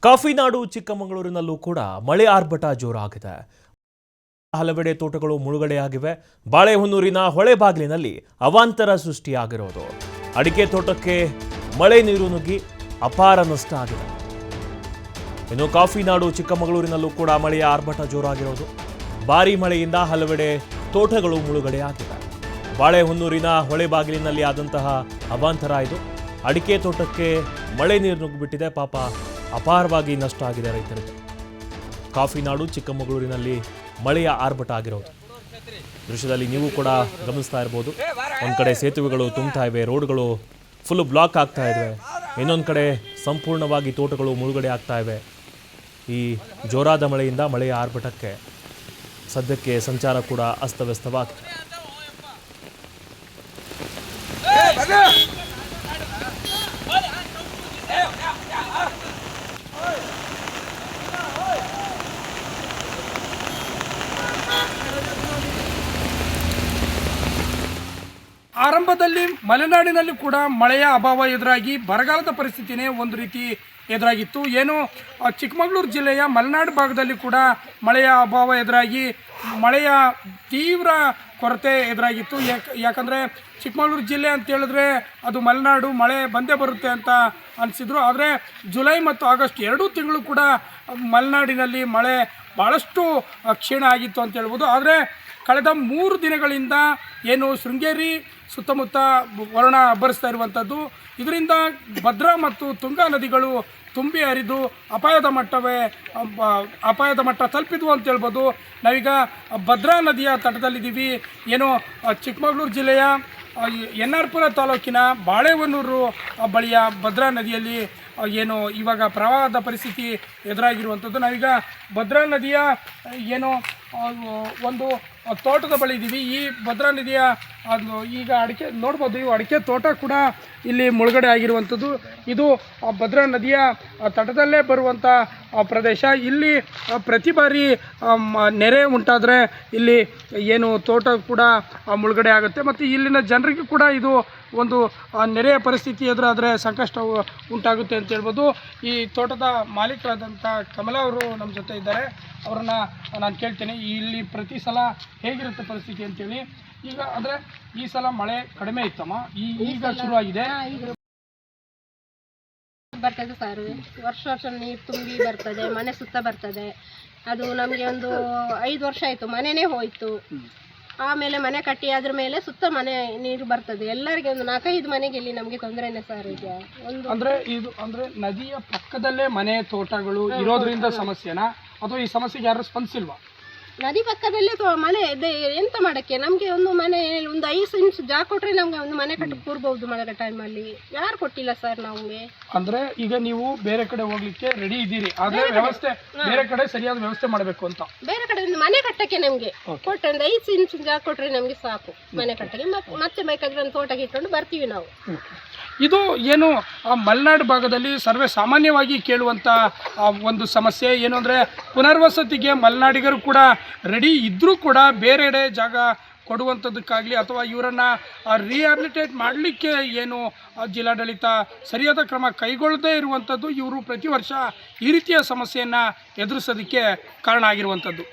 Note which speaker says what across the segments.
Speaker 1: Coffee ನಾಡು ಚಿಕ್ಕಮಗಳೂರಿನಲ್ಲೂ ಕೂಡ ಮಳೆ ಆರ್ಭಟ ಜೋರಾಗಿದೆ. ಹಲವೆಡೆ ತೋಟಗಳು ಮುಳುಗಡೆಯಾಗಿವೆ. ಬಾಳೆಹೊನ್ನೂರಿನ ಹೊಳೆಬಾಗಿಲಿನಲ್ಲಿ ಅವಾಂತರ ಸೃಷ್ಟಿಯಾಗಿರೋದು. ಅಡಿಕೆ ತೋಟಕ್ಕೆ ಮಳೆ ನೀರು ನುಗ್ಗಿ ಅಪಾರ ನಷ್ಟ ಆಗಿದೆ. ಇನ್ನು ಕಾಫಿ ನಾಡು ಚಿಕ್ಕಮಗಳೂರಿನಲ್ಲೂ ಕೂಡ ಮಳೆಯ ಆರ್ಭಟ ಜೋರಾಗಿರೋದು. ಭಾರೀ ಮಳೆಯಿಂದ ಹಲವೆಡೆ ತೋಟಗಳು ಮುಳುಗಡೆಯಾಗಿವೆ. ಬಾಳೆಹೊನ್ನೂರಿನ ಹೊಳೆಬಾಗಿಲಿನಲ್ಲಿ ಆದಂತಹ ಅವಾಂತರ ಇದು. ಅಡಿಕೆ ತೋಟಕ್ಕೆ ಮಳೆ ನೀರು ನುಗ್ಗಿಬಿಟ್ಟಿದೆ. ಪಾಪ ಅಪಾರವಾಗಿ ನಷ್ಟ ಆಗಿದೆ ರೈತರಿಗೆ. ಕಾಫಿ ನಾಡು ಚಿಕ್ಕಮಗಳೂರಿನಲ್ಲಿ ಮಳೆಯ ಆರ್ಭಟ ಆಗಿರೋದು ದೃಶ್ಯದಲ್ಲಿ ನೀವು ಕೂಡ ಗಮನಿಸ್ತಾ ಇರ್ಬೋದು. ಒಂದು ಕಡೆ ಸೇತುವೆಗಳು ತುಂಬ್ತಾ ಇವೆ, ರೋಡ್ಗಳು ಫುಲ್ ಬ್ಲಾಕ್ ಆಗ್ತಾ ಇವೆ. ಇನ್ನೊಂದು ಕಡೆ ಸಂಪೂರ್ಣವಾಗಿ ತೋಟಗಳು ಮುಳುಗಡೆ ಆಗ್ತಾ ಇವೆ. ಈ ಜೋರಾದ ಮಳೆಯಿಂದ ಮಳೆಯ ಆರ್ಭಟಕ್ಕೆ ಸದ್ಯಕ್ಕೆ ಸಂಚಾರ ಕೂಡ ಅಸ್ತವ್ಯಸ್ತವಾಗಿದೆ.
Speaker 2: ಆರಂಭದಲ್ಲಿ ಮಲೆನಾಡಿನಲ್ಲಿ ಕೂಡ ಮಳೆಯ ಅಭಾವ ಎದುರಾಗಿ ಬರಗಾಲದ ಪರಿಸ್ಥಿತಿನೇ ಒಂದು ರೀತಿ ಎದುರಾಗಿತ್ತು. ಏನು ಚಿಕ್ಕಮಗಳೂರು ಜಿಲ್ಲೆಯ ಮಲೆನಾಡು ಭಾಗದಲ್ಲಿ ಕೂಡ ಮಳೆಯ ಅಭಾವ ಎದುರಾಗಿ ಮಳೆಯ ತೀವ್ರ ಕೊರತೆ ಎದುರಾಗಿತ್ತು. ಯಾಕಂದರೆ ಚಿಕ್ಕಮಗಳೂರು ಜಿಲ್ಲೆ ಅಂತ ಹೇಳಿದ್ರೆ ಅದು ಮಲೆನಾಡು, ಮಳೆ ಬಂದೇ ಬರುತ್ತೆ ಅಂತ ಅನಿಸಿದ್ರು. ಆದರೆ ಜುಲೈ ಮತ್ತು ಆಗಸ್ಟ್ 2 ತಿಂಗಳು ಕೂಡ ಮಲೆನಾಡಿನಲ್ಲಿ ಮಳೆ ಭಾಳಷ್ಟು ಕ್ಷೀಣ ಆಗಿತ್ತು ಅಂತ ಹೇಳ್ಬೋದು. ಆದರೆ ಕಳೆದ 3 ದಿನಗಳಿಂದ ಏನು ಶೃಂಗೇರಿ ಸುತ್ತಮುತ್ತ ವರ್ಣ ಅಬ್ಬರಿಸ್ತಾ ಇರುವಂಥದ್ದು, ಇದರಿಂದ ಭದ್ರಾ ಮತ್ತು ತುಂಗಾ ನದಿಗಳು ತುಂಬಿ ಹರಿದು ಅಪಾಯದ ಮಟ್ಟ ತಲುಪಿದ್ವು ಅಂತ ಹೇಳ್ಬೋದು. ನಾವೀಗ ಭದ್ರಾ ನದಿಯ ತಟದಲ್ಲಿದ್ದೀವಿ. ಏನು ಚಿಕ್ಕಮಗಳೂರು ಜಿಲ್ಲೆಯ ಎನ್.ಆರ್.ಪುರ ತಾಲೂಕಿನ ಬಾಳೆಹೊನ್ನೂರು ಬಳಿಯ ಭದ್ರಾ ನದಿಯಲ್ಲಿ ಏನು ಇವಾಗ ಪ್ರವಾಹದ ಪರಿಸ್ಥಿತಿ ಎದುರಾಗಿರುವಂಥದ್ದು. ನಾವೀಗ ಭದ್ರಾ ನದಿಯ ಏನು ಒಂದು ತೋಟದ ಬಳಿ ಇದ್ದೀವಿ. ಈ ಭದ್ರಾ ನದಿಯ ಈಗ ಅಡಿಕೆ ನೋಡ್ಬೋದು, ಇವು ಅಡಿಕೆ ತೋಟ ಕೂಡ ಇಲ್ಲಿ ಮುಳುಗಡೆ ಆಗಿರುವಂಥದ್ದು. ಇದು ಭದ್ರಾ ನದಿಯ ತಟದಲ್ಲೇ ಬರುವಂಥ ಪ್ರದೇಶ. ಇಲ್ಲಿ ಪ್ರತಿ ಬಾರಿ ನೆರೆ ಉಂಟಾದರೆ ಇಲ್ಲಿ ಏನು ತೋಟ ಕೂಡ ಮುಳುಗಡೆ ಆಗುತ್ತೆ. ಮತ್ತು ಇಲ್ಲಿನ ಜನರಿಗೂ ಕೂಡ ಇದು ಒಂದು ನೆರೆಯ ಪರಿಸ್ಥಿತಿ ಎದುರಾದರೆ ಸಂಕಷ್ಟ ಉಂಟಾಗುತ್ತೆ ಅಂತ ಹೇಳ್ಬೋದು. ಈ ತೋಟದ ಮಾಲೀಕರಾದಂಥ ಕಮಲಾ ಅವರು ನಮ್ಮ ಜೊತೆ ಇದ್ದಾರೆ. ಅವರನ್ನು ನಾನು ಕೇಳ್ತೇನೆ, ಇಲ್ಲಿ ಪ್ರತಿ ಸಲ ಹೇಗಿರುತ್ತೆ ಪರಿಸ್ಥಿತಿ ಅಂತೇಳಿ. ಈಗ ಅಂದರೆ ಈ ಸಲ ಮಳೆ ಕಡಿಮೆ ಇತ್ತಮ್ಮ, ಈಗ ಶುರುವಾಗಿದೆ.
Speaker 3: ಬರ್ತದೆ ಸರ್, ವರ್ಷ ನೀರು ತುಂಬಿ ಬರ್ತದೆ, ಮನೆ ಸುತ್ತ ಬರ್ತದೆ. ಅದು ನಮಗೆ ಒಂದು 5 ವರ್ಷ ಆಯಿತು, ಮನೆಯೇ ಹೋಯಿತು. ಆಮೇಲೆ ಮನೆ ಕಟ್ಟಿ ಅದ್ರ ಮೇಲೆ ಸುತ್ತ ಮನೆ ನೀರು ಬರ್ತದೆ. ಎಲ್ಲರಿಗೆ ಒಂದು 4-5 ಮನೆಗೆ ಇಲ್ಲಿ ನಮಗೆ ತೊಂದರೆನೇ ಸರ್. ಈಗ ಒಂದು
Speaker 2: ಅಂದರೆ ನದಿಯ ಪಕ್ಕದಲ್ಲೇ ಮನೆ ತೋಟಗಳು ಇರೋದ್ರಿಂದ ಸಮಸ್ಯೆನಾ, ಅಥವಾ ಈ ಸಮಸ್ಯೆಗೆ ಯಾರು ಸ್ಪಂದಿಸಿಲ್ವಾ?
Speaker 3: ನದಿ ಪಕ್ಕದಲ್ಲೇ ಮನೆ ಇದೆ, ಎಂತ ಮಾಡೋಕ್ಕೆ ನಮಗೆ ಒಂದು ಮನೆ ಒಂದು 5 ಇಂಚ್ ಜಾಗ ಕೊಟ್ಟರೆ ನಮಗೆ ಒಂದು ಮನೆ ಕಟ್ಟಿ ಕೂರ್ಬೋದು ಮಳೆ ಟೈಮಲ್ಲಿ. ಯಾರು ಕೊಟ್ಟಿಲ್ಲ ಸರ್ ನಮಗೆ.
Speaker 2: ಅಂದರೆ ಈಗ ನೀವು ಬೇರೆ ಕಡೆ ಹೋಗ್ಲಿಕ್ಕೆ ರೆಡಿ ಇದ್ದೀರಿ, ಆದರೆ ವ್ಯವಸ್ಥೆ ಬೇರೆ ಕಡೆ ಸರಿಯಾದ ವ್ಯವಸ್ಥೆ ಮಾಡಬೇಕು ಅಂತ.
Speaker 3: ಬೇರೆ ಕಡೆ ಒಂದು ಮನೆ ಕಟ್ಟಕ್ಕೆ ನಮಗೆ ಕೊಟ್ಟರೆ ಒಂದು 5 ಇಂಚ್ ಜಾಗ ಕೊಟ್ಟರೆ ನಮಗೆ ಸಾಕು ಮನೆ ಕಟ್ಟಕ್ಕೆ. ಮತ್ತೆ ಬೇಕಾದ್ರೆ ಒಂದು ತೋಟಕ್ಕೆ ಇಟ್ಕೊಂಡು ಬರ್ತೀವಿ ನಾವು.
Speaker 2: ಇದು ಏನು ಮಲೆನಾಡು ಭಾಗದಲ್ಲಿ ಸರ್ವೇ ಸಾಮಾನ್ಯವಾಗಿ ಕೇಳುವಂಥ ಒಂದು ಸಮಸ್ಯೆ ಏನು ಅಂದರೆ, ಪುನರ್ವಸತಿಗೆ ಮಲೆನಾಡಿಗರು ಕೂಡ ರೆಡಿ ಇದ್ದರೂ ಕೂಡ ಬೇರೆಡೆ ಜಾಗ ಕೊಡುವಂಥದ್ದಕ್ಕಾಗಲಿ ಅಥವಾ ಇವರನ್ನು ರಿಹ್ಯಾಬಿಲಿಟೇಟ್ ಮಾಡಲಿಕ್ಕೆ ಏನು ಜಿಲ್ಲಾಡಳಿತ ಸರಿಯಾದ ಕ್ರಮ ಕೈಗೊಳ್ಳದೇ ಇರುವಂಥದ್ದು ಇವರು ಪ್ರತಿ ವರ್ಷ ಈ ರೀತಿಯ ಸಮಸ್ಯೆಯನ್ನು ಎದುರಿಸೋದಕ್ಕೆ ಕಾರಣ ಆಗಿರುವಂಥದ್ದು.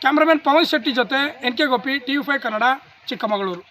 Speaker 2: ಕ್ಯಾಮ್ರಾಮನ್ ಪವನ್ ಶೆಟ್ಟಿ ಜೊತೆ NK ಗೋಪಿ, TV5 ಕನ್ನಡ, ಚಿಕ್ಕಮಗಳೂರು.